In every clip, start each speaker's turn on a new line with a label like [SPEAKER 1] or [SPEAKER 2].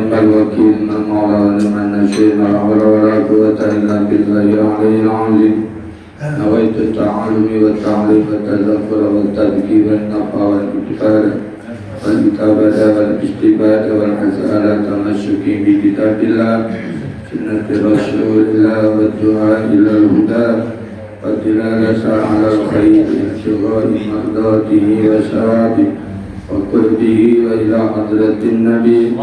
[SPEAKER 1] ni'mal wakil, ni'mal mawla, ni'mal nasir, la hawla wa la quwwata illa billahi al-'aliyyil 'azim. Nawaitu ta'allumi wa ta'lim wa tadhakkura wa tadhkira an-nafa wal ittifara wal kitabata wal istibada wal hazala tamassuki bi kitabillah sunnati rasulillah wa du'a ila al-huda wa tilalasa ala al-khair syughali mardatihi wa sawabi wa qurbihi wa ila hadratin nabi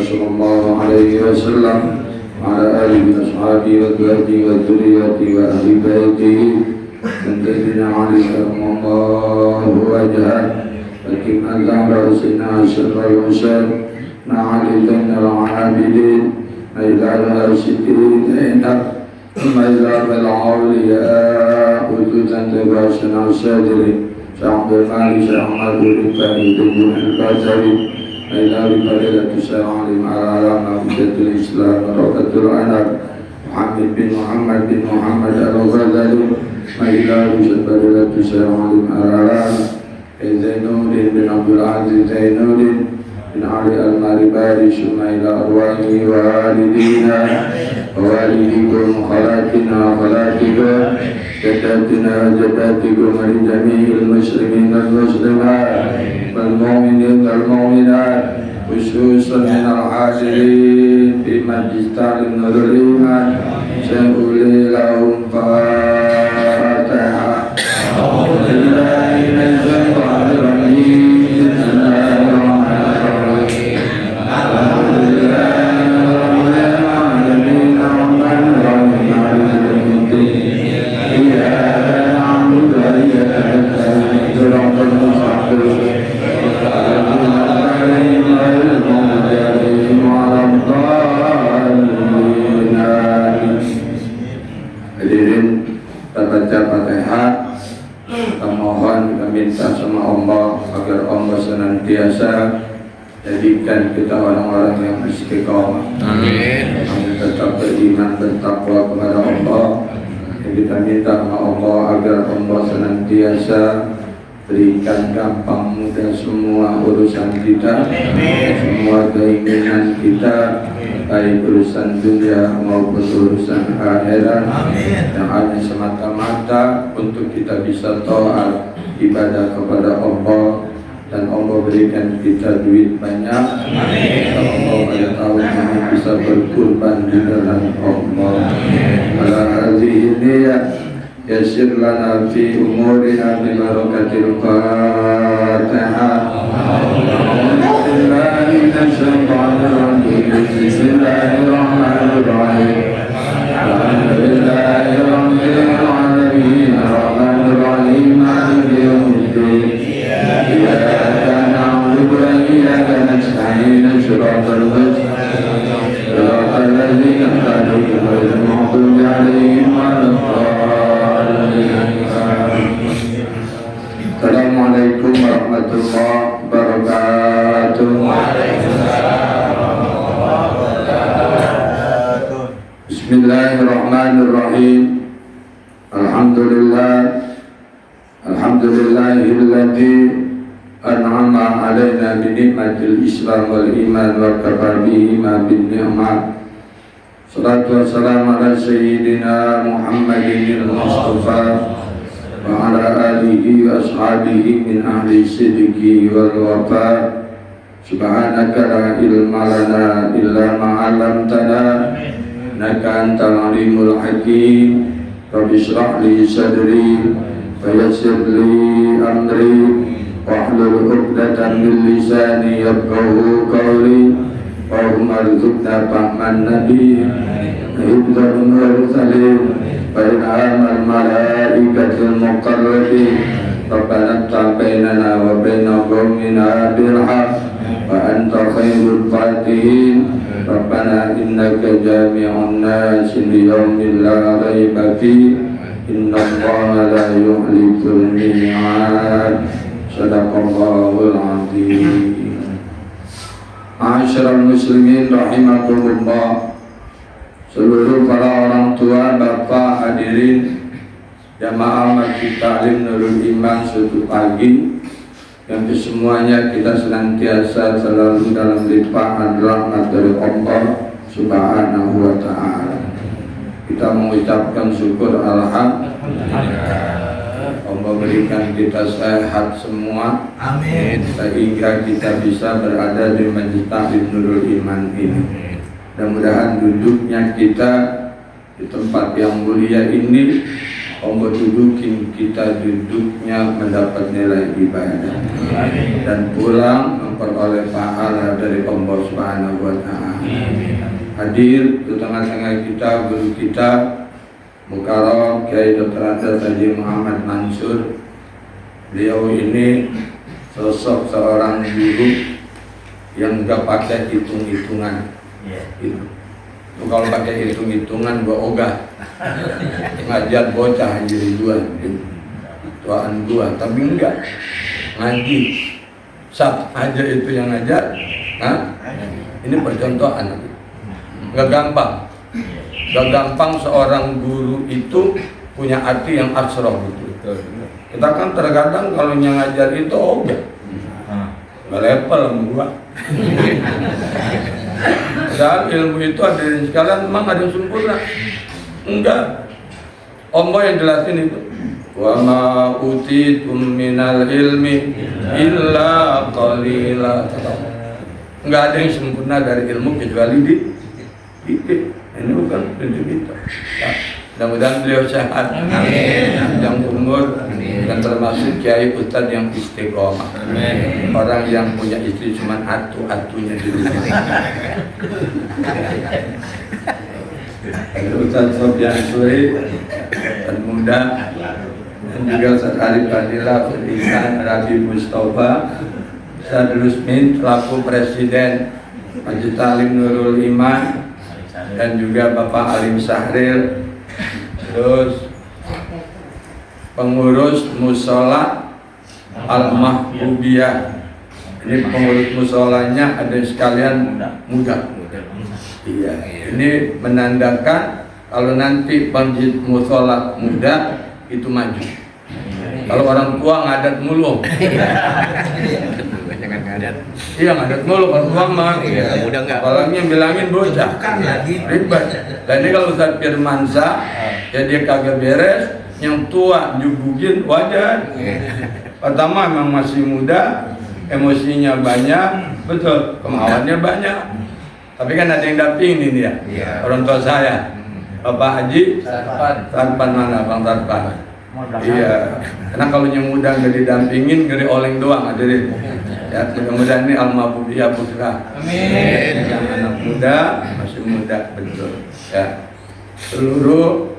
[SPEAKER 1] sallallahu alaihi wasallam ala alihi wa ashabihi wa dhurriyyatihi wa dhurriyyatihi wa ahli baitihi Sayyidina Ali karramallahu wajhah Hakim al-Zahra Sayyidina Syarul Husain Na'ali Zainal Abidin Aizal al-Siddiqin Zainab Maizal al-Awliya Utusan Tebasan al-Sadri Syahbul Mali Syahmad Urifani Tubuh al-Qasari Aizal al-Fadilatul Syar'alim Al-Alam Afidatul Islam Rakatul Anab Muhammad bin Muhammad bin Muhammad al-Ghazali Ma'ilah Fadilatul Syar'alim Al-Alam Zainuddin bin Abdul Aziz Zainuddin bin Ali al-Maribari Shumaila arwahi wa walidina wa walidikum khalatina wa khalatikum jadatina wa jadatikum wa jami'il muslimin wal muslimat wal mu'minin wal mu'minat khususan min al-hadirin fi majlis ta'lim nurul iman syai'uli lahum fatihah Alhamdulillahi minasyaitanir rajim senantiasa jadikan kita orang-orang yang istiqomah. Amin. Yang tetap beriman bertakwa kepada Allah. Yang kita minta kepada Allah agar Allah senantiasa berikan gampang mudah semua urusan kita, semua keinginan kita, baik urusan dunia maupun urusan akhirat, yang hanya semata-mata untuk kita bisa taat ibadah kepada Allah. Dan Allah berikan kita duit banyak. Allah pada tahun ini bisa berkurban di dalam Allah. Ala hazihi niyat yassir lana fi umurina bi barakatil Fatihah. Bismillahirrahmanirrahim. Alhamdulillahirabbil alamin arrahmanir rahim maliki yaumiddin. Iyyaka na'budu wa iyyaka nasta'in shiratal ladzina an'amta 'alaihim ghairil maghdubi 'alaihim waladdallin. Assalamualaikum warahmatullahi wabarakatuh. Bismillahirrahmanirrahim. Alhamdulillahilladzi an'ama 'alaina bi ni'matil Islam wal iman wa kafara bihi ma bin ni'mat. Salatu wassalamu ala sayyidina Muhammadin al-Mustafa wa ala alihi wa ashabihi min ahli sidqi wal wafa. Subhanaka la ilma lana illa ma 'allamtana innaka antal alimul hakim. Rabbi shrah li sadri wa yassir li amri wahlul 'uqdatam min lisani yafqahu qawli wa arzuqna fahman nabi hifdzal mursalin wa ilhamal malaikatil muqarrabin. Rabbana tabainana wa baina qaumina bil haqq wa anta khairul fatihin. Rabbana innaka jami'un nasi li yaumin la raiba fihi innallaha la yukhliful mi'ad. Sadaqallahul azim. Ma'asyiral muslimin rahimakumullah. Seluruh para orang tua, bapak, hadirin jamaah Masjid Ta'lim Nurul Iman suatu pagi yang kesemuanya kita senantiasa selalu dalam limpahan rahmat dari Allah Subhanahu wa ta'ala. Kita mengucapkan syukur alhamdulillah, Allah berikan kita sehat semua. Amin. Sehingga kita bisa berada di Majlis Taklim Nurul Iman ini. Mudah-mudahan duduknya kita di tempat yang mulia ini, Allah dudukin kita duduknya mendapat nilai ibadah. Amin. Dan pulang memperoleh pahala dari Allah Subhanahu wa ta'ala. Hadir di tengah-tengah kita guru kita Mukarram Kiai Dr. Andes Haji Muhammad Mansur. Beliau ini sosok seorang guru yang enggak pakai hitung-hitungan. Kalau pakai hitung-hitungan gua ogah ngajar bocah jadi tuaan gua, tapi enggak ngaji sat aja itu yang ngajar. Ini percontohan, nggak gampang seorang guru itu punya arti yang asroh gitu. Kita kan terkadang kalau yang ngajar itu ogah nggak level sama gua. Dan ilmu itu ada yang sekalian memang ada yang sempurna. Enggak. Allah yang jelasin itu. Wa ma utitum minal ilmi illa qalila. Enggak ada yang sempurna dari ilmu kecuali di ini bukan prinsip itu. Mudah-mudahan beliau sehat, panjang umur, dan termasuk kiai ustadz yang istiqomah. Orang yang punya istri cuma atu-atunya di rumah. Ustadz Sofyan Suri dan muda, dan juga Ustadz Arif Fadilah, Ustadz Rabi Mustafa, Ustadz Rusmin selaku Presiden Majlis Taklim Nurul Iman, dan juga Bapak Alim Sahril, terus pengurus musola Al-Mahbubiyah. Ini pengurus musolanya ada sekalian muda. Iya, ini menandakan kalau nanti masjid musola muda itu maju. Kalau orang tua ngadat mulu. Jangan ngadat. Iya, ngadat mulu kalau tua mah. Muda enggak. Apalagi yang bilangin bocah. Ribet. Dan ini kalau Ustaz Firmansyah ya dia kagak beres, yang tua jubugin wajar. Pertama memang masih muda, emosinya banyak, betul, kemauannya banyak. Tapi kan ada yang dampingin dia. Orang tua saya, Bapak Haji Tarpan mana, Bang Tarpan? Iya, karena kalau yang muda nggak didampingin, ngeri oleng doang ada deh. Ya, mudah-mudahan ini Al-Mahbubiyah putra. Amin. Yang anak muda, masih muda, betul. Ya, seluruh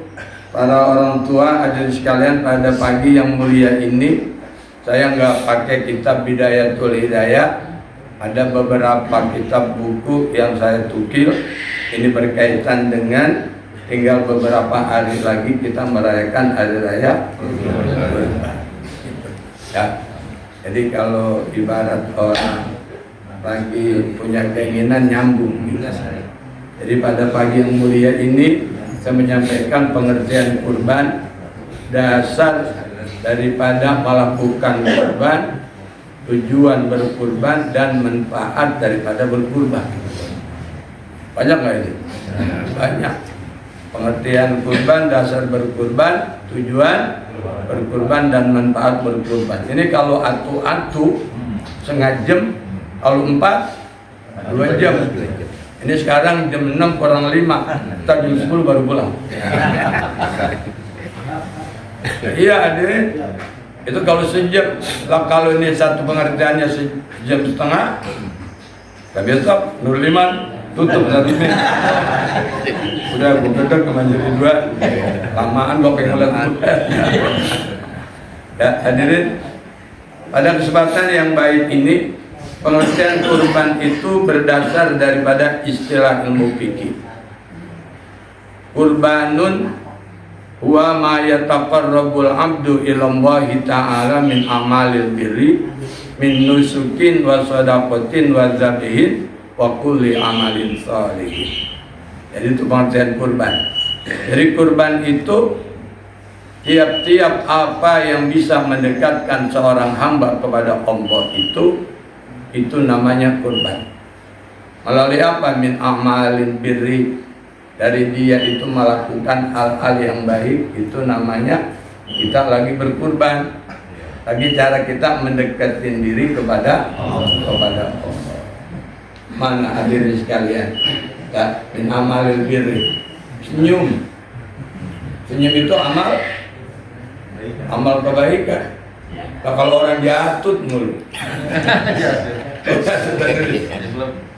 [SPEAKER 1] para orang tua hadirin sekalian, pada pagi yang mulia ini saya nggak pakai kitab Bidayatul Hidayah. Ada beberapa kitab buku yang saya tukil. Ini berkaitan dengan tinggal beberapa hari lagi kita merayakan hari raya Kurban. Ya, jadi kalau ibarat orang lagi punya keinginan nyambung. Jadi pada pagi yang mulia ini saya menyampaikan pengertian kurban, dasar daripada melakukan kurban, tujuan berkurban, dan manfaat daripada berkurban. Banyak nggak ini? Banyak. Pengertian kurban, dasar berkurban, tujuan berkurban, dan manfaat berkurban. Ini kalau atu-atu setengah jam, kalau 4 2 jam. Ini sekarang jam 6 kurang 5, kita jam 10 baru pulang. Iya hadirin, itu kalau sejam. Kalau ini satu pengertiannya sejam setengah, nah besok Nurul Iman tutup satu ini. Udah gue gedek ke Mandiri 2, lamaan gue pengen ngeliat. Ya hadirin, pada kesempatan yang baik ini, pengertian kurban itu berdasar daripada istilah ilmu fikih. Kurbanun huwa ma yataqarrabul abdu ilallahi ta'ala min amalil birri min nusukin wa sadaqatin wa zabihin wa kulli amalin sholihin. Jadi itu pengertian kurban. Jadi kurban itu tiap-tiap apa yang bisa mendekatkan seorang hamba kepada Allah itu namanya kurban. Melalui apa? Min amalin birri, dari dia itu melakukan hal-hal yang baik, itu namanya kita lagi berkurban. Lagi cara kita mendekatkan diri kepada Allah. Mana hadirin sekalian? Ya, min amalin birri. Senyum itu amal kebaikan. Nah, kalau orang jatut mulu.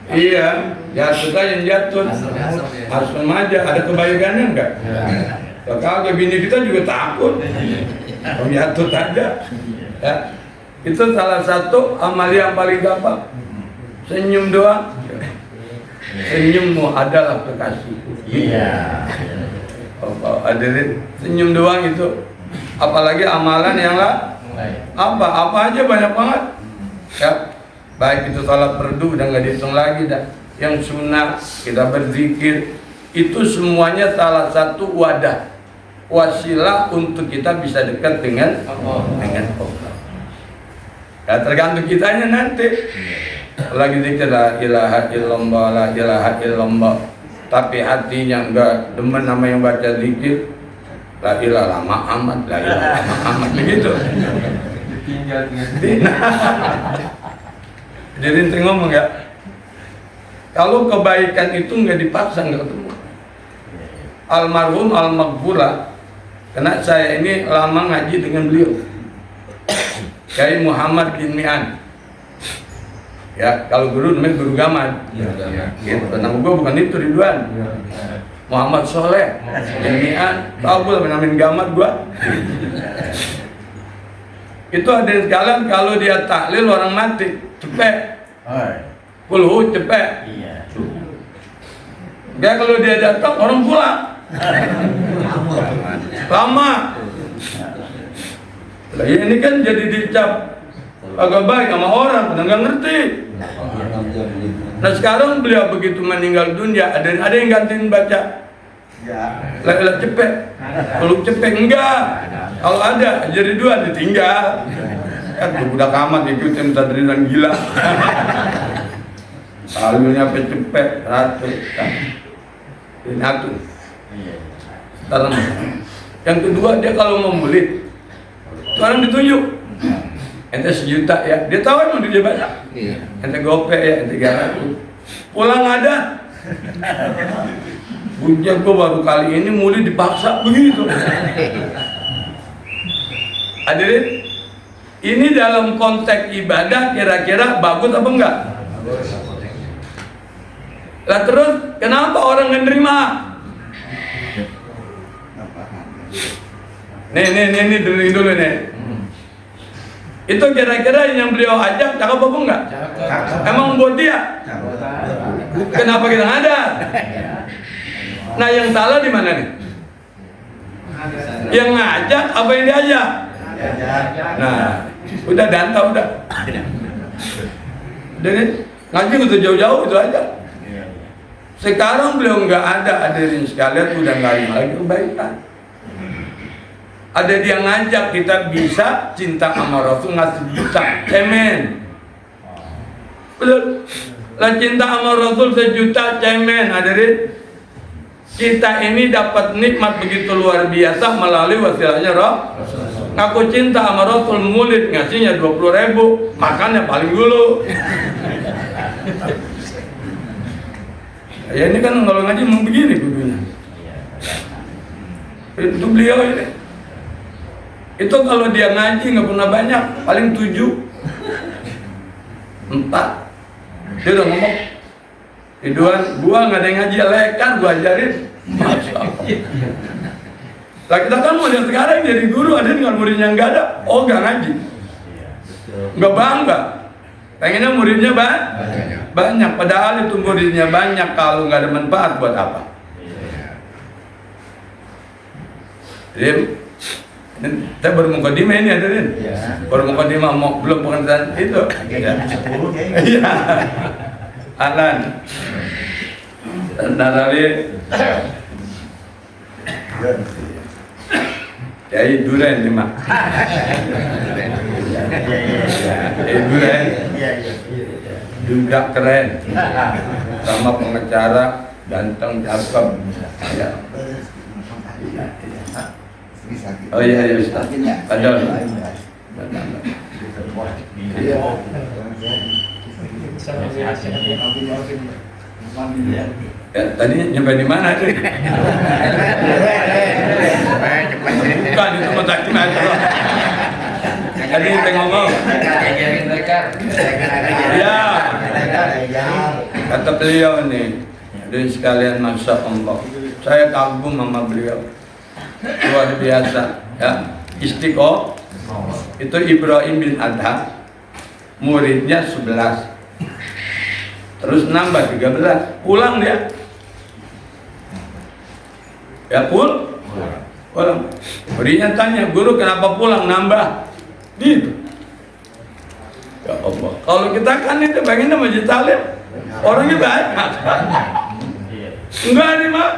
[SPEAKER 1] Iya, jatut aja yang jatut. Asal aja, ada kebaikannya enggak? Kalau bini kita juga takut. Kalau jatut aja. Ya. Itu salah satu amal yang paling gampang. Senyum doang. Senyummu adalah kekasihku. Iya. Hadirin, senyum doang itu. Apalagi amalan yang apa aja banyak banget. Ya. Baik itu salat fardu udah nggak dihitung lagi dah. Yang sunnah kita berzikir, itu semuanya salah satu wadah, wasilah untuk kita bisa dekat dengan Allah. Ya tergantung kitanya nanti. Lagi zikir la ilaha illallah, la ilaha illallah, tapi hatinya enggak demen nama yang baca zikir, la ilaha Muhammad, la ilaha Muhammad begitu. Jadi ente ngomong ya, kalau kebaikan itu nggak dipaksa nggak ketemu. Almarhum Al-Maghfurah, karena saya ini lama ngaji dengan beliau, Kiai Muhammad bin Mi'an. Ya, kalau guru namanya Guru Gaman. Gitu. Nama gue bukan itu, Ridwan. Muhammad Soleh bin Mi'an. Tahu gue namanya Gaman gue. Itu ada sekalian, kalau dia tahlil orang mati cepet. Kulhu cepet. Ya kalau dia datang orang pulang. Lama. Lah ini kan jadi dicap agak baik sama orang, nggak ngerti. Nah sekarang beliau begitu meninggal dunia, ada yang gantiin baca. Lah cepet, kalau cepet enggak. Kalau ada jadi dua ditinggal. Kan budak amat ikutin tadrinan gila. Alunya cepet ratus. Satu. Sekarang yang kedua dia kalau mau beli, sekarang ditunjuk. Ente 1 juta ya, dia tahu emang dia banyak. Ente gope ya, ente 300. Pulang ada. Bunyinya gue baru kali ini mulai dipaksa begitu. Hadirin, ini dalam konteks ibadah kira-kira bagus apa enggak? Lah terus kenapa orang nggak nerima? Nih dulu nih. Itu kira-kira yang beliau ajak cakep apa enggak? Emang buat dia? Kenapa kita ada? Nah yang salah di mana nih? Yang ngajak apa yang diajak? Nah, udah danta udah. Jadi ngaji udah jauh-jauh itu aja. Sekarang beliau nggak ada, hadirin sekalian, udah nggak ada lagi kebaikan. Ada dia ngajak kita bisa cinta sama Rasul, ngasih juta, cemen. Betul. Lah cinta sama Rasul 1 juta, cemen, hadirin. Kita ini dapat nikmat begitu luar biasa melalui wasilahnya Rasul. Ngaku cinta sama Rasul, ngulit ngasihnya 20.000, makannya paling dulu. Ya ini kan kalau ngaji memang begini kudunya. Itu beliau ini. Itu kalau dia ngaji nggak pernah banyak, paling 7, 4. Dia udah ngomong, Ridwan, gua nggak ada yang ngaji, lekan gua ajarin. Masya Allah. Lah kita kan mau lihat sekarang jadi guru, ada dengan muridnya nggak ada, oh nggak ngaji, nggak bangga. Pengennya muridnya banyak, padahal itu muridnya banyak, kalau nggak ada manfaat buat apa? Jadi, kita baru mukadimah ini hadirin. Baru mukadimah mau belum pengertian itu. Iya. Alan. Narawi. Yai Duren nih mak. Yai Duren juga keren, sama pengacara ganteng cakep. Ya. Oh iya Ustaz. Padahal. Ya, tadi nyampe di mana tuh? Bukan itu mata aja. Tadi kita ngomong. Ya. Kata beliau nih, dari sekalian masa Allah, saya kagum sama beliau, luar biasa. Ya, Istiqomah itu Ibrahim bin Adham, muridnya 11. Terus nambah 13, pulang dia. Ya pulang. Muridnya tanya, guru kenapa pulang nambah? Gitu. Ya Allah, kalau kita kan itu pengen masjid taklim, orangnya banyak. Enggak nih mak.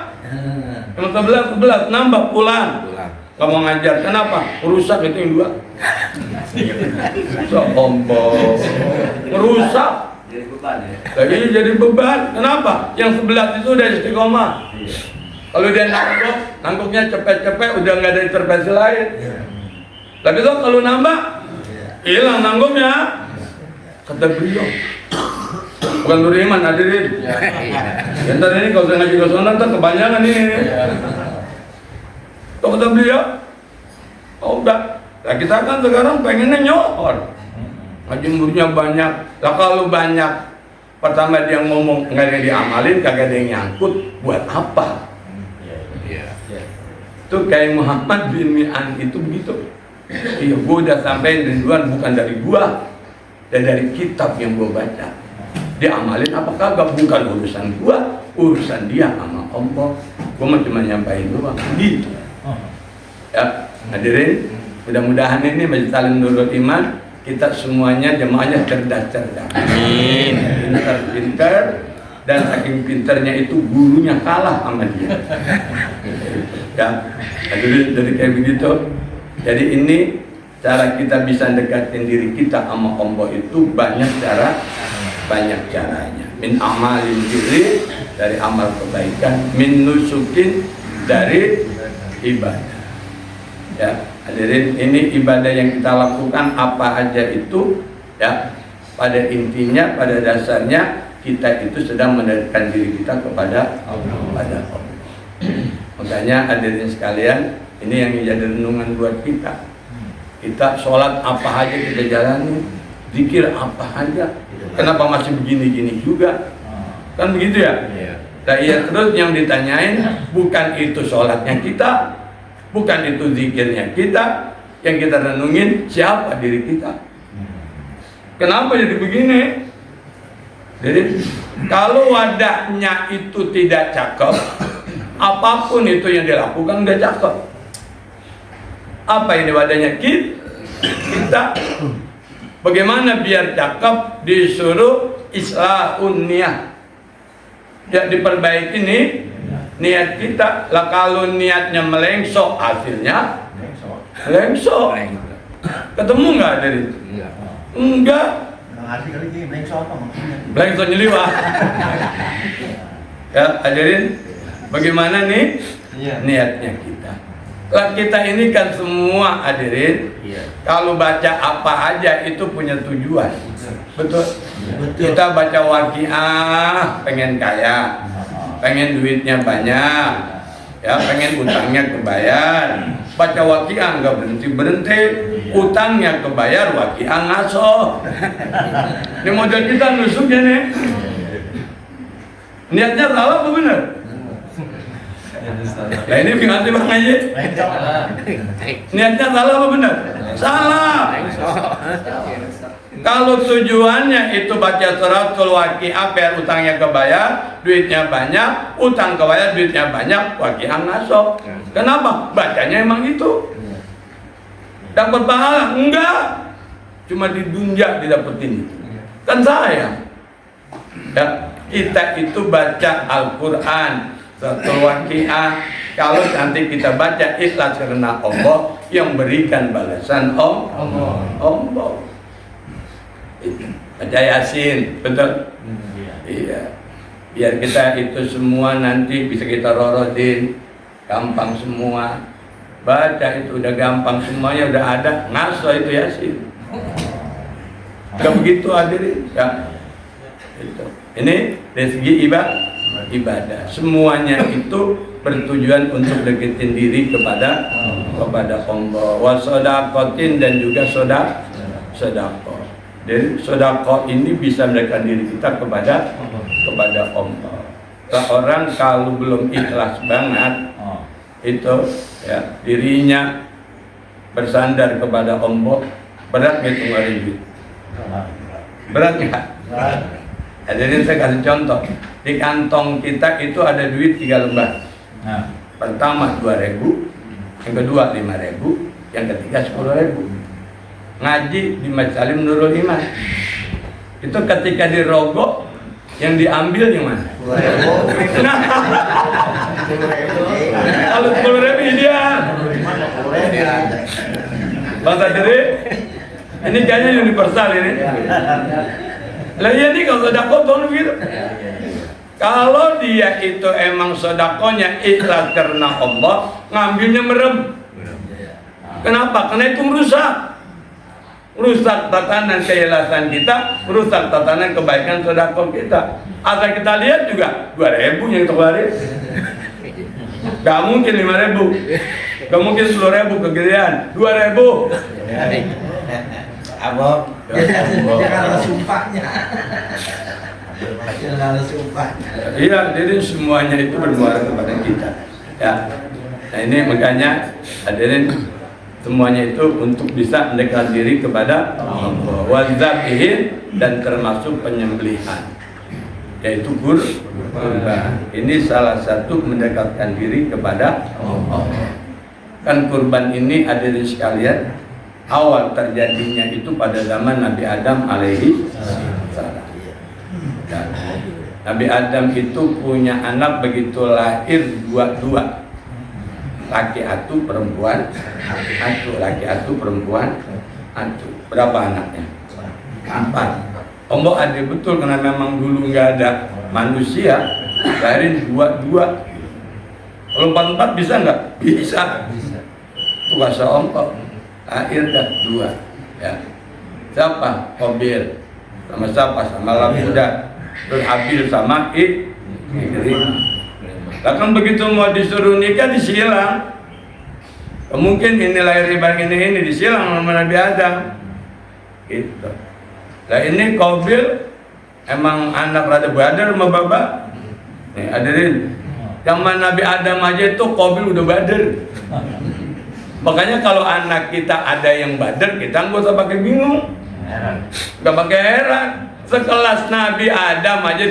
[SPEAKER 1] Yang 11 nambah pulang. Kamu ngajar, kenapa? Rusak itu yang 2. Sombong. Merusak. Jadi beban ya? Jadi beban. Kenapa? Yang 11 itu udah istiqomah. Kalau dia nangkuknya cepet-cepet, udah nggak ada intervensi lain. Tapi tuh kalau nambah, hilang nangguknya. Kata beliau, bukan Nur Iman hadirin. Ntar ini kalau saya ngaji ke sana, ntar kebanyakan ini. Tuh kata beliau, oh udah. Nah kita kan sekarang pengennya nyohor. Ngaji muridnya banyak. Lah kalau banyak, pertama dia ngomong nggak ada yang diamalin, kagak ada yang nyangkut, buat apa? Tuh kayak Muhammad bin Mi'an itu begitu. Iya, gua udah sampai rinduan bukan dari gua, dan dari kitab yang gua baca. Diamalin apa kagak bukan urusan gua, urusan dia sama Allah. Gua cuma nyampain doang gitu. Ya, hadirin, mudah-mudahan ini Majelis Taklim Nurul Iman kita semuanya jemaahnya cerdas-cerdas. Amin. Pintar-pintar, dan saking pintarnya itu gurunya kalah sama dia. Ya, hadirin dari kayak begitu. Jadi ini cara kita bisa dekatin diri kita sama Allah itu banyak cara, banyak caranya. Min amalin birri, dari amal kebaikan, min nusukin, dari ibadah. Ya, hadirin, ini ibadah yang kita lakukan apa aja itu, ya, pada intinya, pada dasarnya kita itu sedang mendekatkan diri kita kepada Allah. Makanya hadirin sekalian, ini yang menjadi renungan buat kita. Kita sholat apa aja kita jalani, zikir apa aja. Kenapa masih begini-gini juga? Kan begitu ya? Nah iya, terus yang ditanyain bukan itu sholatnya kita, bukan itu zikirnya kita, yang kita renungin siapa diri kita. Kenapa jadi begini? Jadi kalau wadahnya itu tidak cakep, apapun itu yang dilakukan nggak cakep. Apa ini wadahnya kita? Bagaimana biar cakep? Disuruh islahun niat. Ya diperbaiki nih niat kita. Lah kalau niatnya melengsok, hasilnya melengsok. Ketemu nggak dari itu? Enggak. Melengsok nyeliwah. Ya hadirin, bagaimana nih niatnya kita? Lah kita ini kan semua hadirin, kalau baca apa aja itu punya tujuan. Betul. Kita baca waqiah pengen kaya, pengen duitnya banyak, ya pengen utangnya kebayar. Baca waqiah nggak berhenti, utangnya kebayar, waqiah ngaso. Ini model kita nusuknya nih. Niatnya salah apa benar? Nah ini bingung Bang Haji. Niatnya salah apa benar? Salah. Kalau tujuannya itu baca suratul waqiah biar utangnya kebayar, duitnya banyak, utang kebayar, duitnya banyak, waqiah ngaso. Kenapa? Bacanya emang itu. Dapat pahala? Enggak. Cuma didunjak didapetin. Kan sayang. Ya, kita itu baca Al-Quran suratul waqiah. Kalau nanti kita baca ikhlas karena Allah, yang berikan balasan Allah. Baca Yasin, betul? Iya. Biar kita itu semua nanti bisa kita rorotin, gampang semua. Baca itu udah gampang, semuanya udah ada, ngaso itu Yasin. Gak begitu hadirin ya. Itu. Ini dari segi ibadah. Semuanya itu bertujuan untuk deketin diri kepada Allah. Wasodaqotin dan juga sodaqoh. Jadi sodaqoh ini bisa mendekatkan diri kita kepada Allah. Seorang kalau belum ikhlas banget itu ya dirinya bersandar kepada Allah, berat gitu ngeluarin duit. Berat nggak? Jadi saya kasih contoh, di kantong kita itu ada duit 3 lembar. Pertama 2.000, yang kedua 5.000, yang ketiga 10.000. Ngaji di Majalim Nurul Iman. Itu ketika dirogok, yang diambil yang mana? 10.000. Nah, kalau 10.000 dia. Bang Tadiri, ini kayaknya universal ini. Lah iya nih kalau sedekah tuh gitu. Kalau dia itu emang sedekahnya ikhlas karena Allah, ngambilnya merem. Kenapa? Karena itu merusak tatanan keikhlasan kita, merusak tatanan kebaikan sedekah kita. Asal kita lihat juga 2.000 yang terbaris. Gak mungkin 5.000, gak mungkin 10.000 kegedean, 2.000.
[SPEAKER 2] Abang, jangan sumpahnya.
[SPEAKER 1] Iya, jadi semuanya itu bermuara kepada kita. Ya, nah ini makanya hadirin semuanya itu untuk bisa mendekatkan diri kepada Allah. Wazabihin dan termasuk penyembelihan, yaitu kurban. Ini salah satu mendekatkan diri kepada Allah. Kan kurban ini hadirin sekalian, awal terjadinya itu pada zaman Nabi Adam alaihi salam. Nabi Adam itu punya anak begitu lahir dua, laki atu perempuan atu, laki atu perempuan atu. Berapa anaknya? 4. Ombok ada betul karena memang dulu nggak ada manusia, lahirin dua. Kalau 4 bisa nggak? Bisa. Itu kuasa ombok. Akhir dah 2 ya. Siapa? Qabil sama siapa? Sama Labuda. Terus Habil sama Ikrimah. Bahkan begitu mau disuruh nikah disilang. Mungkin ini lahir di bang ini disilang sama Nabi Adam. Gitu. Nah ini Qabil emang anak rada badar sama bapak. Nih hadirin, zaman Nabi Adam aja itu Qabil udah badar. Makanya kalau anak kita ada yang badar, kita nggak usah pakai bingung, nggak pakai heran. Sekelas Nabi Adam aja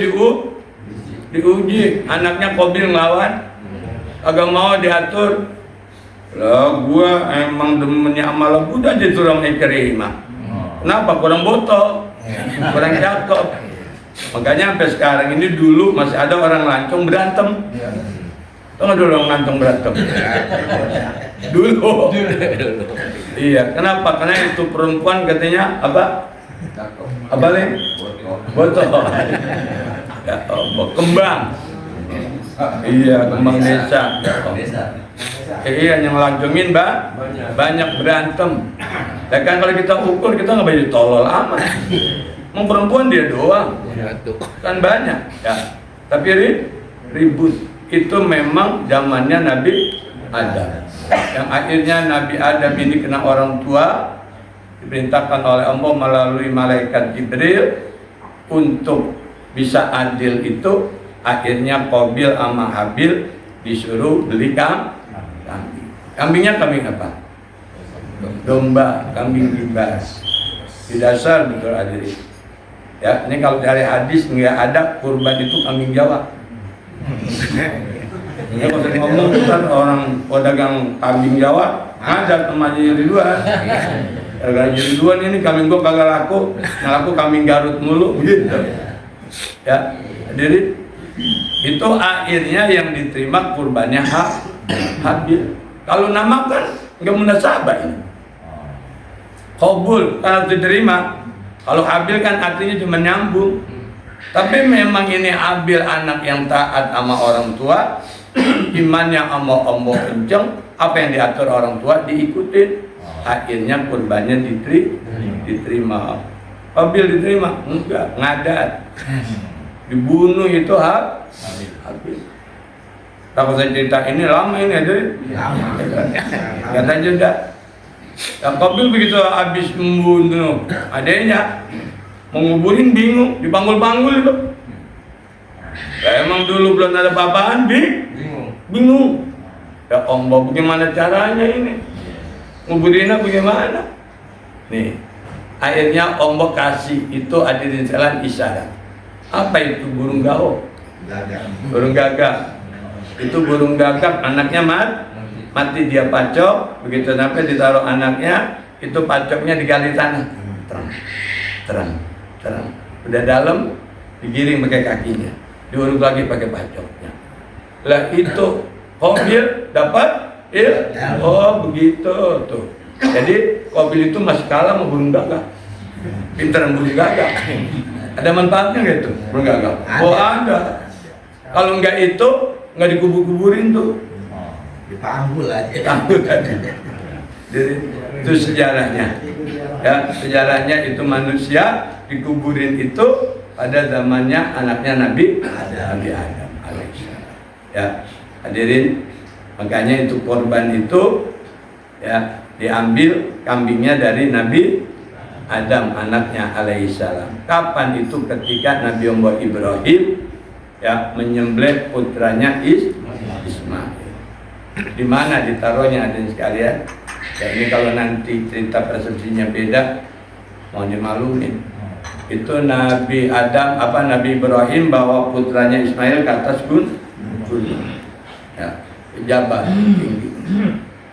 [SPEAKER 1] diuji, anaknya Qabil ngelawan, agak mau diatur. Lah gua emang demennya amal Buddha jadi orang Ikrimah. Kenapa? Kurang botol, kurang cakep. Makanya sampai sekarang ini dulu masih ada orang lancong berantem. Tahu nggak dulu orang lancong berantem? Dulu. Iya, kenapa? Karena itu perempuan katanya apa? Apa nih? Botol. Ya, kembang. Iya, kembang desa. Iya, yang lancongin banyak berantem. Ya kan kalau kita ukur kita nggak boleh tolol amat. Mau perempuan dia doang, kan banyak. Ya, tapi ribut. Itu memang zamannya Nabi Adam. Yang akhirnya Nabi Adam ini kena orang tua, diperintahkan oleh Allah melalui malaikat Jibril untuk bisa adil itu. Akhirnya Qabil sama Habil disuruh beli kambing. Kambingnya kambing apa? Domba, kambing bebas. Di dasar betul hadirin. Ya, ini kalau dari hadis nggak ada kurban itu kambing Jawa. Ya kalau ngomong kan orang pedagang kambing Jawa ada temannya Ridwan. Harga Ridwan ini kambing gua kagak laku, laku kambing Garut mulu gitu. Ya, jadi itu akhirnya yang diterima kurbannya Habil. Kalau namakan
[SPEAKER 3] Enggak munasabah ini. Qabul karena diterima. Kalau Habil kan artinya cuma nyambung. Tapi memang ini Habil anak yang taat sama orang tua, imannya ombo kenceng, apa yang diatur orang tua diikutin. Akhirnya kurbannya diterima. Habil diterima? Enggak, ngadat. Dibunuh itu Habil. Takut saya cerita ini lama ini aja. Kata juga. Dan Habil begitu habis membunuh adanya, menguburin bingung, dipanggul-panggul itu. Ya, emang dulu belum ada apa-apaan, bingung. Ya Allah, bagaimana caranya ini? Nguburinnya bagaimana? Nih, akhirnya Allah kasih itu hadirin sekalian isyarat. Apa itu burung gaul? Burung gagak. Itu burung gagak, anaknya mati dia pacok, begitu sampai ditaruh anaknya, itu pacoknya digali tanah. Terang. Udah dalam, digiring pakai kakinya, diurut lagi pakai pacoknya. Lah itu Qabil dapat oh begitu tuh. Jadi Qabil itu masih kalah sama burung gagak. Pinteran burung gagak. Ada manfaatnya nggak itu burung gagak? Oh ada. Kalau nggak itu nggak dikubur-kuburin tuh.
[SPEAKER 2] Dipanggul aja.
[SPEAKER 3] Jadi itu sejarahnya. Ya, sejarahnya itu manusia dikuburin itu pada zamannya anaknya Nabi Adam alaihissalam. Ya, hadirin, makanya itu korban itu ya diambil kambingnya dari Nabi Adam anaknya alaihissalam. Kapan itu? Ketika Nabi Allah Ibrahim ya menyembelih putranya Ismail. Di mana ditaruhnya hadirin sekalian? Ya ini kalau nanti cerita persepsinya beda, mau dimaklumin. Itu Nabi Ibrahim bawa putranya Ismail ke atas gunung. Ya, jabal tinggi.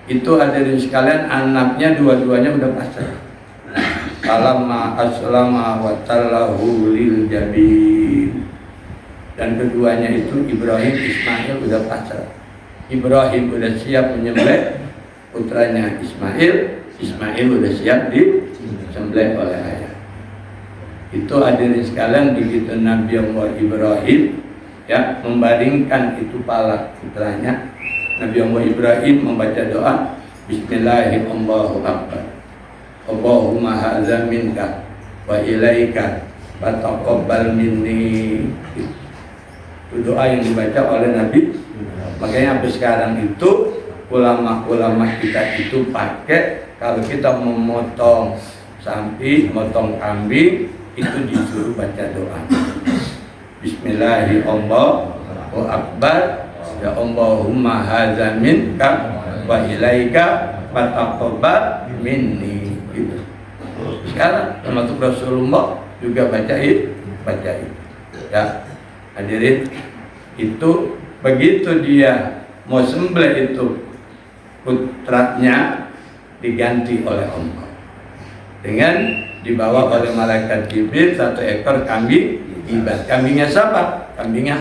[SPEAKER 3] Itu hadirin sekalian anaknya dua-duanya udah pasrah. Falamma aslama wa tallahu lil jabin. Dan keduanya itu Ibrahim Ismail udah pasrah. Ibrahim udah siap menyembelih putranya Ismail udah siap disembelih oleh ayah. Itu hadirin sekalian begitu Nabi Allah Ibrahim ya membaringkan itu pala putranya, Nabi Allah Ibrahim membaca doa Bismillahirrahmanirrahim. Allahumma hadza minka wa ilaika wa taqabbal minni. Itu doa yang dibaca oleh Nabi. Makanya sampai sekarang itu ulama-ulama kita itu pakai kalau kita memotong sapi, motong kambing itu disuruh baca doa. Bismillahirrahmanirrahim. Ya Allahumma hadza minka wa ilaika wa taqabbal minni. Gitu. Sekarang termasuk Rasulullah juga baca itu. Ya, hadirin, itu begitu dia mau sembelih itu putranya diganti oleh Allah dengan dibawa oleh malaikat Jibril satu ekor kambing ibad. Kambingnya siapa? Kambingnya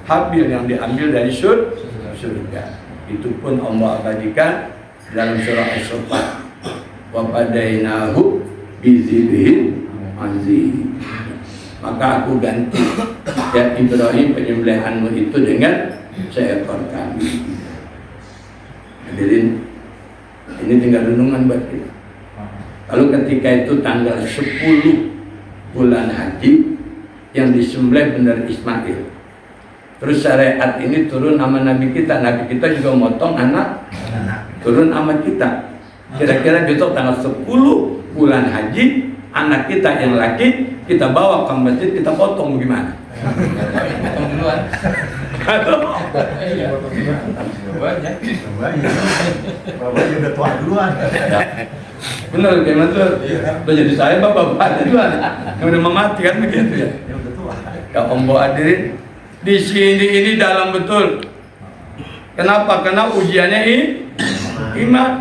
[SPEAKER 3] Habil yang diambil dari surga. Itu pun Allah abadikan dalam surah As-Saffat. Wa fadainahu bizibhin azim. Maka aku ganti ya Ibrahim penyembelihanmu itu dengan seekor kambing. Hadirin, ini tinggal renungan buat kita. Lalu ketika itu tanggal 10 bulan haji yang disembelih benar Ismail. Terus syariat ini turun sama Nabi kita juga motong anak turun sama kita. Kira-kira besok tanggal 10 bulan haji anak kita yang laki kita bawa ke masjid, kita potong gimana?
[SPEAKER 4] Potong duluan.
[SPEAKER 2] Bapaknya udah tua duluan.
[SPEAKER 3] Bener kayak gitu. Udah jadi saya bapak duluan. Yang udah mati kan begitu ya.
[SPEAKER 2] Yang udah tua.
[SPEAKER 3] Ya Om hadirin, di sini ini dalam betul. Kenapa? Karena ujiannya iman.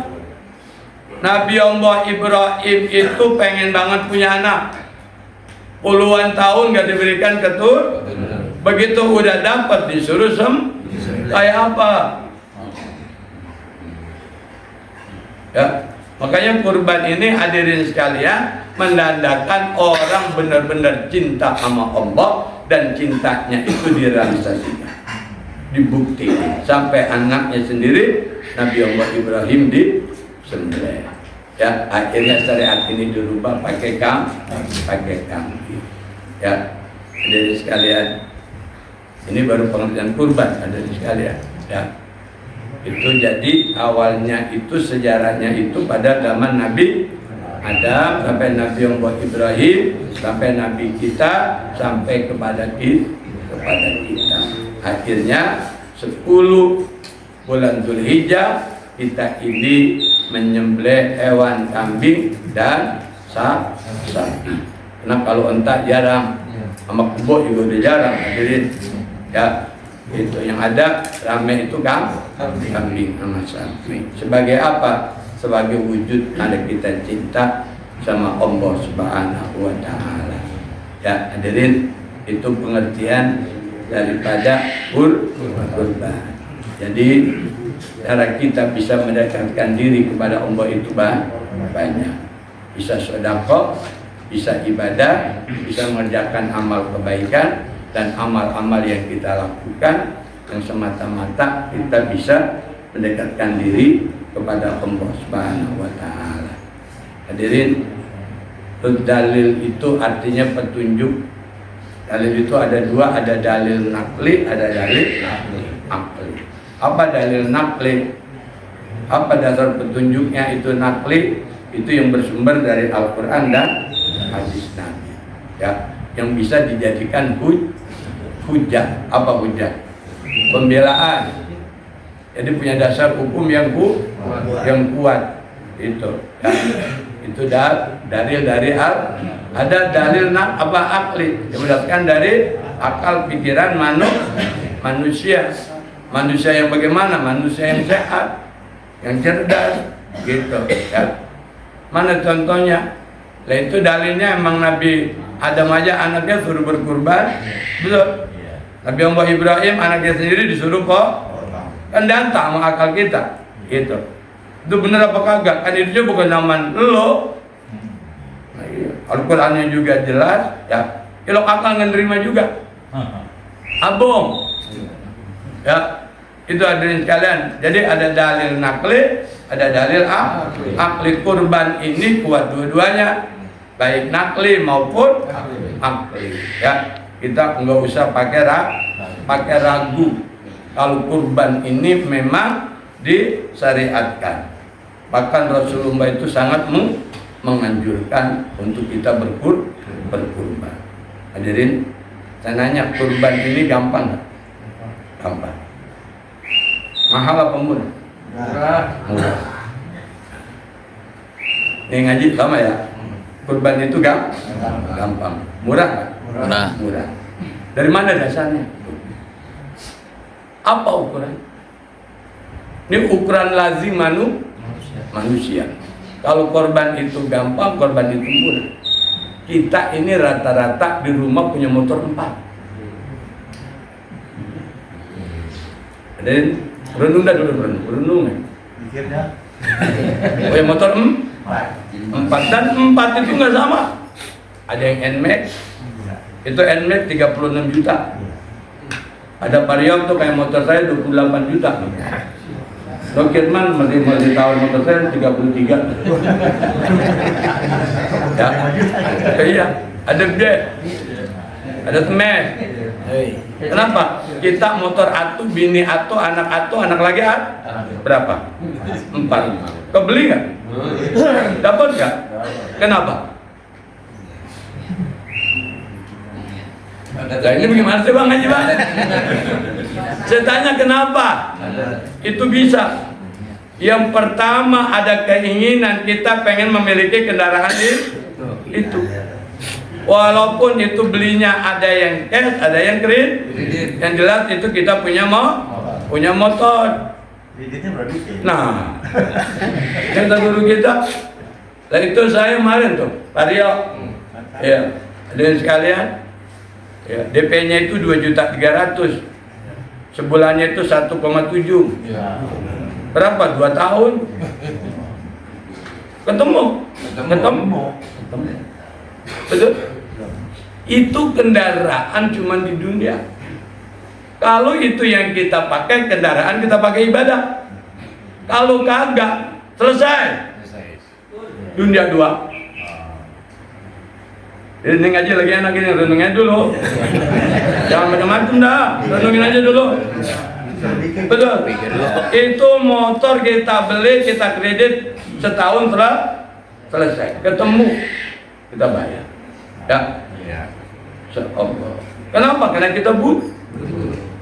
[SPEAKER 3] Nabi Allah Ibrahim itu pengen banget punya anak. Puluhan tahun gak diberikan keturunan. Begitu udah dapat disuruh kayak apa? Ya, makanya kurban ini hadirin sekalian menandakan orang benar-benar cinta sama Allah dan cintanya itu direalisasikan, dibuktikan sampai anaknya sendiri Nabi Allah Ibrahim disembelih. Ya, akhirnya syariat ini dirubah pakai kambing. Ya, hadirin sekalian, ini baru pengertian kurban hadirin sekalian. Ya, itu jadi awalnya itu sejarahnya itu pada zaman Nabi Adam sampai Nabi Allah Ibrahim sampai Nabi kita sampai kepada kita. Akhirnya 10 bulan Dzulhijjah kita ini menyembelih hewan kambing dan sapi. Karena kalau onta jarang, sama kebo juga udah jarang hadirin. Ya, itu yang ada rame itu kambing sama sapi. Sebagai apa? Sebagai wujud ada kita cinta sama Allah Subhanahu wa Ta'ala. Ya, hadirin, itu pengertian daripada kurban. Jadi cara kita bisa mendekatkan diri kepada Allah itu banyak. Bisa sedekah, bisa ibadah, bisa mengerjakan amal kebaikan dan amal-amal yang kita lakukan yang semata-mata kita bisa mendekatkan diri kepada Allah Subhanahu wa Ta'ala. Hadirin, dalil itu artinya petunjuk. Dalil itu ada dua, ada dalil nakli, ada dalil akli. Apa dalil nakli? Apa dasar petunjuknya itu nakli? Itu yang bersumber dari Al-Quran dan hadis Nabi. Ya, yang bisa dijadikan hujah. Apa hujah? Pembelaan. Jadi punya dasar hukum yang kuat. Itu. Ya. Itu dalil dari ada dalil akli yang berdasarkan dari akal pikiran manusia. Manusia yang bagaimana? Manusia yang sehat, yang cerdas, gitu. Ya. Mana contohnya? Nah, itu dalilnya emang Nabi Adam aja anaknya suruh berkurban, betul. Nabi Allah Ibrahim anaknya sendiri disuruh kok, kan dantang sama akal kita, gitu. Itu benar apa kagak? Kan itu bukan zaman lo. Nah, iya. Al-Qurannya juga jelas, ya. Kalau akal ngenerima juga, abong. Ya, itu hadirin sekalian. Jadi ada dalil nakli, ada dalil akli. Kurban ini kuat dua-duanya, baik nakli maupun akli. Ya, kita nggak usah pakai ragu. Kalau kurban ini memang disyariatkan. Bahkan Rasulullah itu sangat menganjurkan untuk kita berkurban. Hadirin, saya nanya, kurban ini gampang nggak? Gampang. Mahal apa murah? Murah. Ini ngaji sama ya. Kurban itu gampang. Murah nggak? Murah. Dari mana dasarnya? Apa ukuran? Ini ukuran lazim manusia. Kalau korban itu gampang, korban itu murah. Kita ini rata-rata di rumah punya motor 4. Dan renung dah dulu, renung ya.
[SPEAKER 2] Pikirnya
[SPEAKER 3] Punya motor 4 dan 4 itu nggak sama. Ada yang NMAX, itu NMAX 36 juta. Ada Vario tuh kayak motor saya 28 juta. Roketman masih tahun motor saya 33. Ya, iya. Ada gede, ada Smash. Kenapa? Kita motor atu, bini atu, anak lagi berapa? 4. Kau beli nggak? Dapat nggak? Kenapa? Nah, ini bagaimana sih Bang Haji Bang? Saya tanya kenapa? Itu bisa. Yang pertama ada keinginan kita pengen memiliki kendaraan itu. Walaupun itu belinya ada yang cash, ada yang kredit. Yang jelas itu kita punya motor.
[SPEAKER 2] kreditnya berapa?
[SPEAKER 3] Nah, kata guru kita. Lah itu saya kemarin tuh, Vario. Ya, hadirin sekalian. Ya, DP-nya itu 2.300.000. Sebulannya itu 1,7. Berapa? 2 tahun. Ketemu. Betul? Itu kendaraan cuma di dunia. Kalau itu yang kita pakai kendaraan, kita pakai ibadah. Kalau kagak, selesai. Dunia dua. Ini ngaji lagi enak ini, renungin dulu. Jangan macam-macam dah, renungin aja dulu. Betul. Itu motor kita beli, kita kredit setahun selesai. Ketemu, kita bayar. Ya. Allah. Kenapa? Karena kita butuh.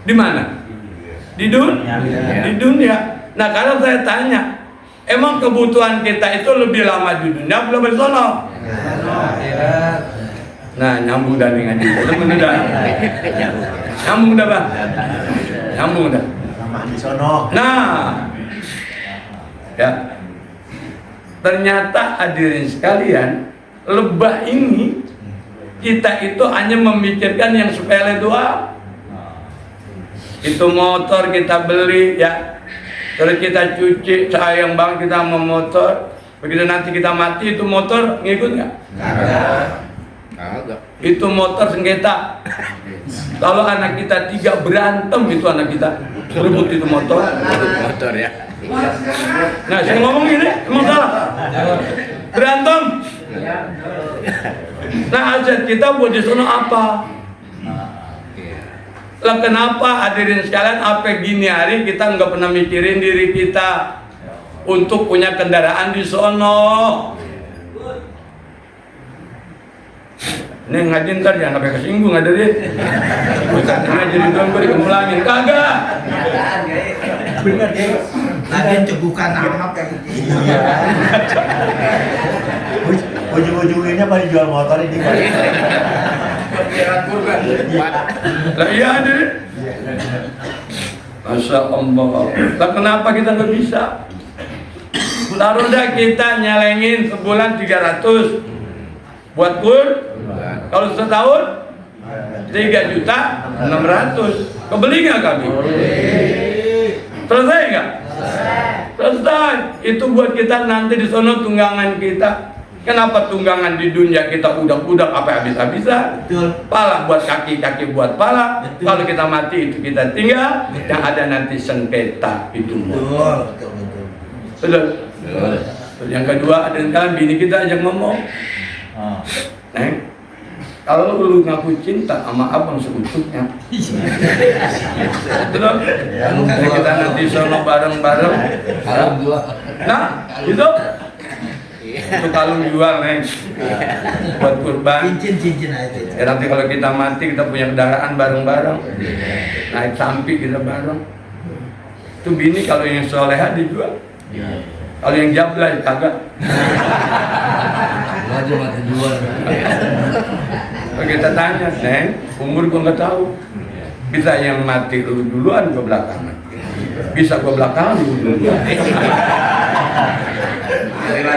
[SPEAKER 3] Di mana? Di dunia. Di dunia. Nah, kalau saya tanya, emang kebutuhan kita itu lebih lama di dunia belum di sono? Nah, nyambung dah nih ngaji. Nyambung dah, Bang. Nyambung dah.
[SPEAKER 2] Lama di sono.
[SPEAKER 3] Nah, ya. Ternyata hadirin sekalian, lebah ini kita itu hanya memikirkan yang sepele doang. Itu motor kita beli ya, terus kita cuci, sayang banget kita sama motor. Begitu nanti kita mati, itu motor ngikut nggak?
[SPEAKER 4] Kagak.
[SPEAKER 3] Itu motor sengketa. Kalau anak kita 3 berantem, itu anak kita berebut itu motor.
[SPEAKER 4] Motor ya.
[SPEAKER 3] Nah, saya ngomong ini emang salah. Berantem. Nah, aset kita buat di sono apa? Lah kenapa hadirin sekalian apa gini hari kita nggak pernah mikirin diri kita untuk punya kendaraan di sono? Ini ngaji ntar jangan sampai kesinggung hadirin. Bukan ngaji doang gue dikemulangin, kagak.
[SPEAKER 2] Bener deh. Lagi cegukan amat kayak gitu. Ujung-ujungnya pada jual motor ini.
[SPEAKER 3] Lah iya hadirin. Masya Allah. Lah kenapa kita nggak bisa? Taruh dah kita nyalengin sebulan 300 buat kalau setahun 3.600.000. Kebeli nggak kami? Selesai nggak? Selesai. Itu buat kita nanti di sono tunggangan kita. Kenapa tunggangan di dunia kita udak-udak apa habis-habisan? Pala buat kaki-kaki buat pala. Kalau kita mati itu kita tinggal. Yang ada nanti sengketa itu. Betul. Yang kedua ada kan bini kita ajak ngomong. Neng, kalau lu ngaku cinta sama abang seutuhnya, betul? Kita nanti sono bareng-bareng. Nah, itu kalung jual nih buat kurban.
[SPEAKER 2] Cincin aja.
[SPEAKER 3] Ya, nanti kalau kita mati kita punya kendaraan bareng-bareng. Naik sampi kita bareng. Itu bini kalau yang soleha dijual. Kalau yang jablay kagak.
[SPEAKER 4] Aja mati jual.
[SPEAKER 3] Kita tanya, Neng, umur gua nggak tahu. Bisa yang mati lu duluan, gua belakangan. Bisa gua belakangan lu duluan.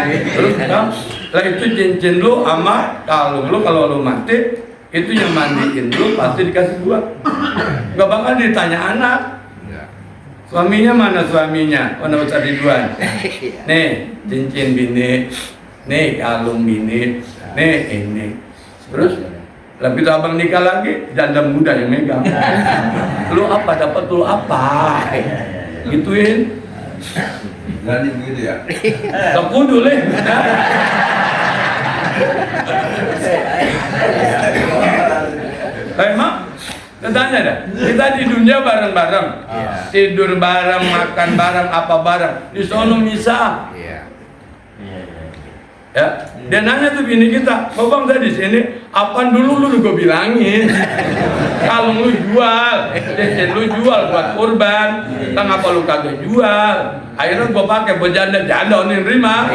[SPEAKER 3] Terus kan, lah itu cincin lu sama kalung lu kalau lu mati itu yang mandiin lu pasti dikasih gua. Gak bakal ditanya anak. Suaminya mana suaminya? Mana Ustaz Ridwan? Nih cincin bini, nih kalung bini, nih ini. Terus lebih itu abang nikah lagi, janda muda yang megang. Lu apa dapat lu apa? Gituin.
[SPEAKER 1] Berani begitu ya?
[SPEAKER 3] Kepudu leh. Emang tanya dah, kita di dunia bareng-bareng, tidur bareng, makan bareng, apa bareng. Di sono misah. Ya, dia nanya tuh bini kita, "Bang, saya di sini, apa dulu lu gue bilangin? Kalau lu jual, cincin lu jual buat kurban, kenapa lu kagak jual?" Akhirnya gue pakai buat janda nih nerima.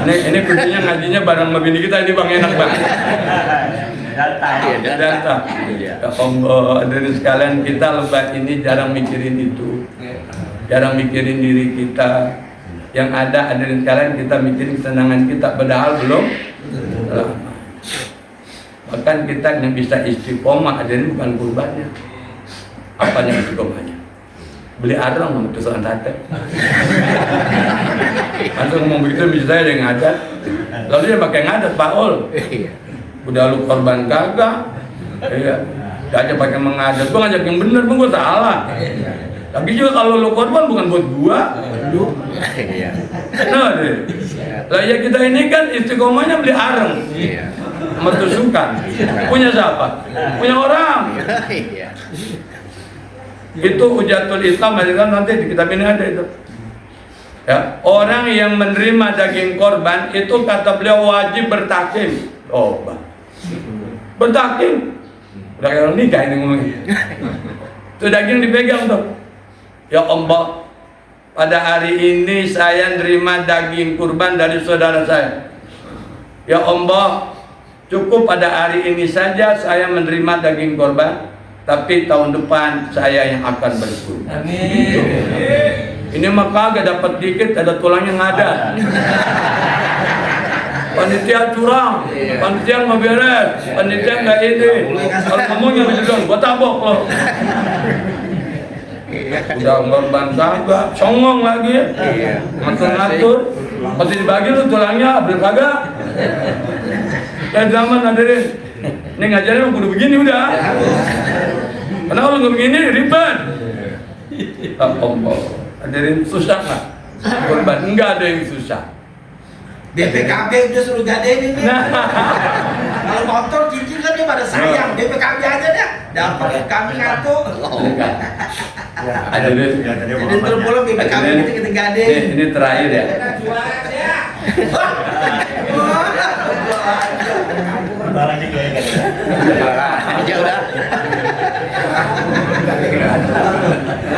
[SPEAKER 3] Ini kuncinya ngajinya bareng sama bini kita ini bang, enak banget. Data. Ya Allah, dari sekalian kita lebat ini jarang mikirin itu, jarang mikirin diri kita. Yang ada dari sekalian kita mikirin kesenangan kita, padahal belum lama. Bahkan kita yang bisa istiqomah ada ini bukan kurbannya, apanya istiqomahnya. beli arang sama tusukan sate. Langsung ngomong begitu bisa saya yang ngadat. Lalu dia pakai ngadat Pak Ol. Udah lu korban kagak? Iya. Dia aja pakai mengadat. Gua ngajak yang bener pun gua salah. Tapi juga kalau lu korban bukan buat gua. Lu.
[SPEAKER 4] Iya.
[SPEAKER 3] Nah deh. Lah ya kita ini kan istiqomahnya beli arang.
[SPEAKER 4] Iya.
[SPEAKER 3] Sama tusukan. Punya siapa? Punya orang.
[SPEAKER 4] Iya.
[SPEAKER 3] Itu hujatul Islam, kan nanti di kitab ini ada itu. Ya, orang yang menerima daging korban itu kata beliau wajib bertakim. Oh, Bang. Bertakim. Udah kayak orang nikah ini ngomongnya. Itu daging dipegang tuh. Ya Allah, pada hari ini saya nerima daging kurban dari saudara saya. Ya Allah, cukup pada hari ini saja saya menerima daging korban. Tapi tahun depan saya yang akan berkurban.
[SPEAKER 2] Amin.
[SPEAKER 3] Ini mah kagak dapat dikit, ada tulangnya ngadat. Panitia curang, panitia nggak beres, panitia nggak ini. Kalau ngomongnya begitu dong, gua tabok loh. Udah korban kagak, songong lagi. Ngatur-ngatur, pasti dibagi lu tulangnya, bener kagak. Kayak zaman hadirin, ini ngajarin udah begini udah. Kenapa lu nggak begini ribet? Allah, hadirin susah nggak? Korban enggak ada yang susah.
[SPEAKER 2] BPKB udah suruh gadein ini. Kalau motor cincin kan dia pada sayang. BPKB aja deh. Dapat kami ngatur.
[SPEAKER 3] Ada deh.
[SPEAKER 2] Jadi terus pulang BPKB kita gadein.
[SPEAKER 3] Ini terakhir ya.
[SPEAKER 4] Aja udah.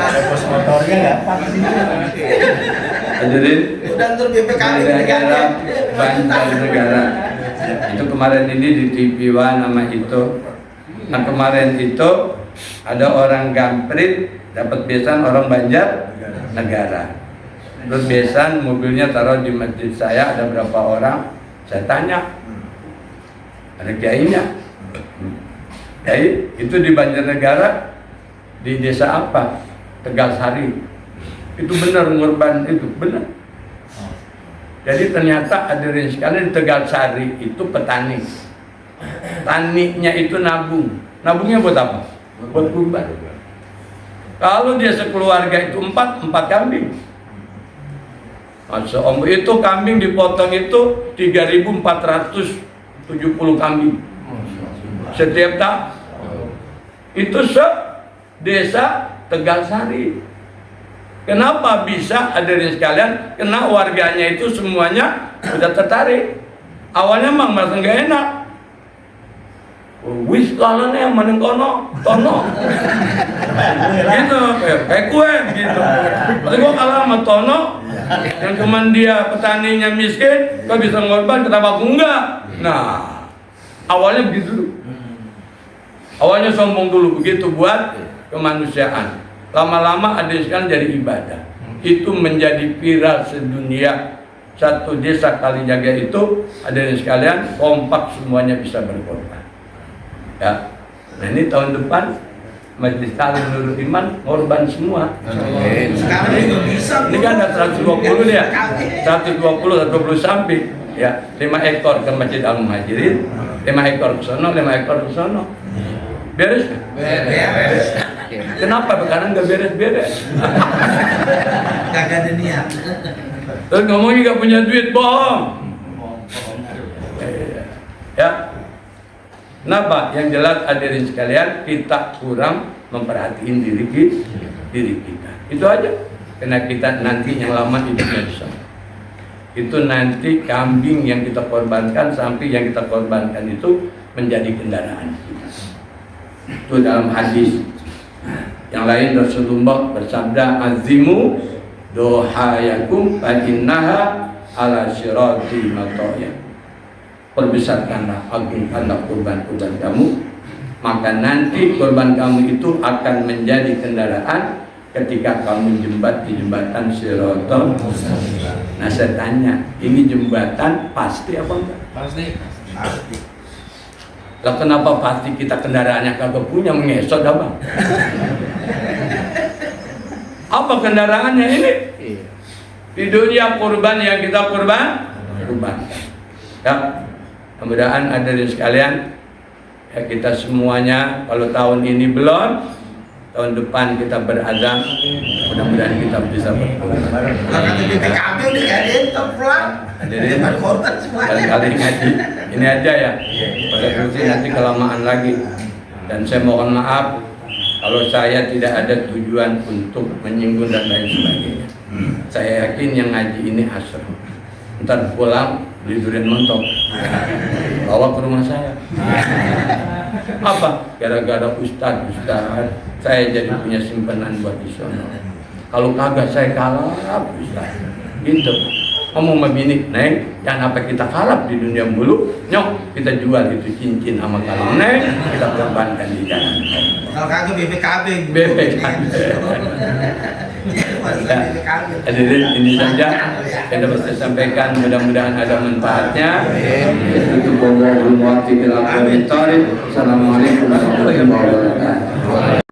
[SPEAKER 5] Ada pos motornya nggak?
[SPEAKER 3] Hadirin,
[SPEAKER 2] Udah terus BPKB kita
[SPEAKER 3] negara
[SPEAKER 2] gadein.
[SPEAKER 3] Banjarnegara. Itu kemarin ini di TV One nama itu. Nah kemarin itu ada orang Gamprit dapat besan orang Banjarnegara. Terus besan mobilnya taruh di masjid saya, ada berapa orang? Saya tanya, ada kiainya. Kiai itu di Banjarnegara, di desa apa? Tegalsari. Itu benar ngorban itu benar. Jadi ternyata hadirin sekalian di Tegalsari itu petani. Taninya itu nabung. Nabungnya buat apa? Buat kurban. Kalau dia sekeluarga itu empat kambing. Masya Allah, itu kambing dipotong itu 3.470 kambing. Setiap tahun. Itu desa Tegalsari. Kenapa bisa hadirin sekalian? Karena warganya itu semuanya sudah tertarik. Awalnya memang merasa nggak enak. Wis lalane yang maning kono, tono. Gitu, kayak kue gitu. Tapi gua kalah sama Tono yang cuman dia petaninya miskin, kau bisa ngorban, kenapa aku enggak? Nah, awalnya begitu dulu. Awalnya sombong dulu begitu buat kemanusiaan. Lama-lama ada sekarang jadi ibadah. Itu menjadi viral sedunia. Satu desa Kalijaga itu ada sekalian kompak semuanya bisa berkorban. Ya. Nah ini tahun depan Majelis Taklim Nurul Iman korban semua.
[SPEAKER 2] Sekarang juga bisa.
[SPEAKER 3] Ini kan ada 120 ya. 120 samping. Ya, 5 ekor ke Masjid Al Muhajirin, 5 ekor ke sono, 5 ekor ke sono. Beres?
[SPEAKER 2] Beres.
[SPEAKER 3] Kenapa? Karena nggak beres-beres.
[SPEAKER 2] Kagak ada niat.
[SPEAKER 3] Terus ngomongnya nggak punya duit, bohong. Ya. Kenapa? Yang jelas hadirin sekalian, kita kurang memperhatiin diri kita. Itu aja. Karena kita nanti yang lama hidupnya di sana. Itu nanti kambing yang kita korbankan, sampai yang kita korbankan itu menjadi kendaraan kita. Itu dalam hadis. Yang lain Rasulullah bersabda, azimu dohayakum fa innaha ala sirati matoya. Perbesarkanlah, agungkanlah kurban-kurban kamu, maka nanti kurban kamu itu akan menjadi kendaraan ketika kamu jembat di jembatan Siratal Mustaqim. Nah saya tanya, ini jembatan pasti apa enggak?
[SPEAKER 2] Pasti.
[SPEAKER 3] Lah kenapa pasti kita kendaraannya kagak punya, mengesot abang? Apa kendaraannya ini?
[SPEAKER 4] Iya.
[SPEAKER 3] Di dunia kurban yang kita kurban. Ya, mudah-mudahan hadirin sekalian, ya kita semuanya kalau tahun ini belum, tahun depan kita berazam, mudah-mudahan kita bisa berkurban.
[SPEAKER 2] Kata BPKB udah gak ada yang pulang.
[SPEAKER 3] Hadirin,
[SPEAKER 2] Pada korban semuanya.
[SPEAKER 3] kali ngaji ini aja ya. Pada kursi nanti kelamaan lagi. Dan saya mohon maaf kalau saya tidak ada tujuan untuk menyinggung dan lain sebagainya. Saya yakin yang ngaji ini asal. Ntar pulang beli durian montok, bawa ke rumah saya. Apa? Gara-gara ustad saya jadi punya simpanan buat di sana. Kalau kagak saya kalah ustad. Gitu. Ngomong sama bini, Neng, jangan sampai kita kalap di dunia mulu. Nyok, kita jual itu cincin sama kalung Neng, kita korbankan di jalan.
[SPEAKER 2] Kalau kagak BPKB.
[SPEAKER 3] BPKB. Hadirin, ini saja yang dapat saya sampaikan, mudah-mudahan ada manfaatnya.
[SPEAKER 1] Itu wallahual muwaffiq ila aqwamit thoriq. Assalamualaikum warahmatullahi wabarakatuh.